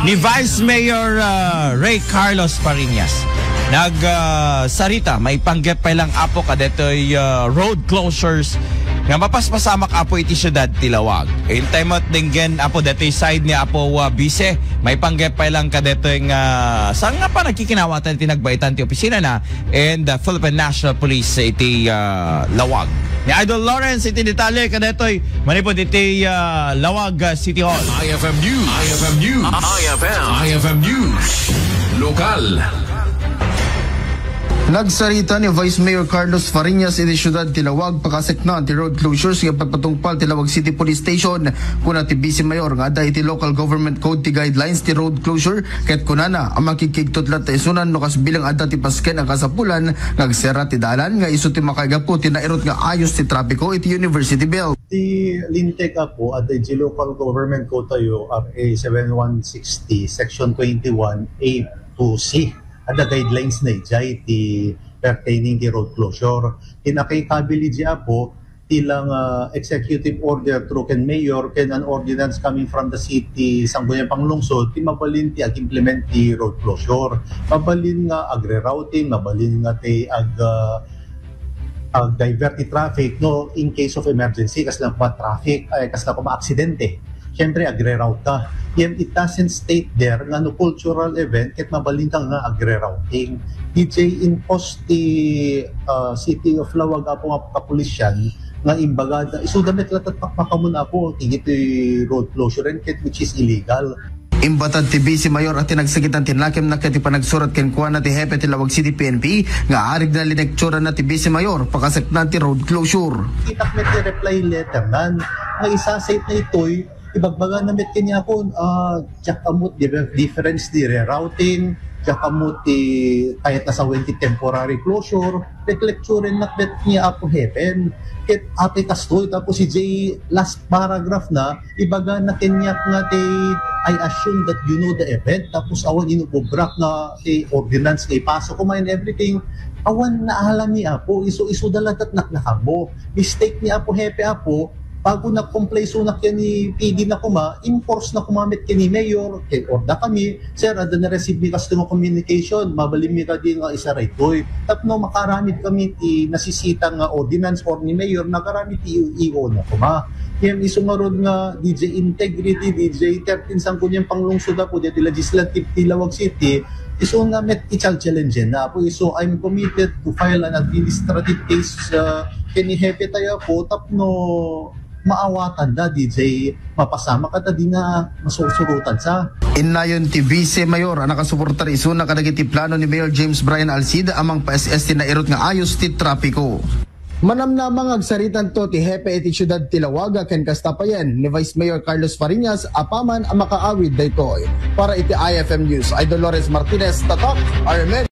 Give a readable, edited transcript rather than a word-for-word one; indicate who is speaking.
Speaker 1: ni Vice Mayor Ray Carlos Fariñas. Sarita, may panggap pa lang apo kadetoy road closures nga mapaspasamak apo iti syudad Tilawag. In time at dinggen apo detoy side ni apo Bise, may panggap pa lang kadetoy saan nga pa nagkikinawatan iti nagbaitan ti opisina na and Philippine National Police iti Lawag. Ni Idol Lawrence iti detalye kadetoy manipod iti Lawag City Hall.
Speaker 2: IFM News. IFM News. IFM News. Lokal.
Speaker 3: Nagsarita ni Vice Mayor Carlos Fariñas iti syudad Tilawag pakasekna ti road closures nga pagpatungpal Tilawag City Police Station kuna ti Vice Mayor nga da iti local government code ti guidelines ti road closure ket kunana ang makikigtutlat ti isunan no kas bilang adda ti pasken ang kasapulan ngagsera ti dalan nga isu ti makagapo ti nairot nga ayos ti trapiko iti University Belt.
Speaker 4: Ti lintek ako at the local government code tayo RA 7160 section 21 A to C. Ada guidelines na ijay ti pertaining ti road closure. Tinakikabili di po tilang executive order through ken mayor ken an ordinance coming from the city Sangguniang Panglungsod ti mabalin ti ag-implement ti road closure. Mabalin nga ag-rerouting, mabalin nga ti divert ti traffic no in case of emergency kas lang pa traffic ay kas lang pa aksidente. Siyempre, agre-route ka. It doesn't state there nga no cultural event ket mabalin ka nga agre-routing. DJ impose ti City of Lawag apo nga kapulisyan nga imbagada. Isudamet latat pakmakamun apo iti road closure ket which is illegal.
Speaker 3: Imbatad ti Vice Mayor at tinagsagitan tinlakim na kati panagsurat ken kuha na ti Hepe ti Lawag City PNP nga arig na linektura na ti Vice Mayor pakasakna ti road closure.
Speaker 4: Itakmet ti reply letter nan nga isasayt na ito'y ibagbaga na met kanya ako tsak amot difference di rerouting tsak amot kahit nasa 20 temporary closure lecture na met niya ako heaven ket ate kastoy tapos si Jay last paragraph na ibaga na kanya nga I assume that you know the event tapos awan inubobrak na ordinance nga ipasok ko and everything awan na alam niya po iso dalatat naknakabo mistake niya po hepe apo bago na-comply sunak yan ni PD na enforce na kumamit yan ni Mayor, kay orda kami, sir, ada na-receive mi customer communication, mabalim mi ka din nga isa right boy. Tapno makaramit kami ti nasisitang ordinance or ni Mayor, nakaramit ti EO na Yan isumarod nga DJ Integrity, DJ 13 Sangguniang Panglungsod po, dito legislative ti Lawag City, iso nga met i-challenge na po. So I'm committed to file an administrative case kini Hepe tayo po, tapno maawatan da DJ mapasama ka ta di na masusurutan sa
Speaker 3: inayon ti Vice Mayor ang nakasuportar iso na kadagiti plano ni Mayor James Brian Alcid amang PSS ti nairot nga ayos ti trapiko. Manamnamang agsaritan to ti Hepe iti syudad Tilawaga ken kastapayan ni Vice Mayor Carlos Fariñas apaman ang makaawid daytoy. Para iti IFM News, Idol Lawrence Martinez, Tatak, RMN.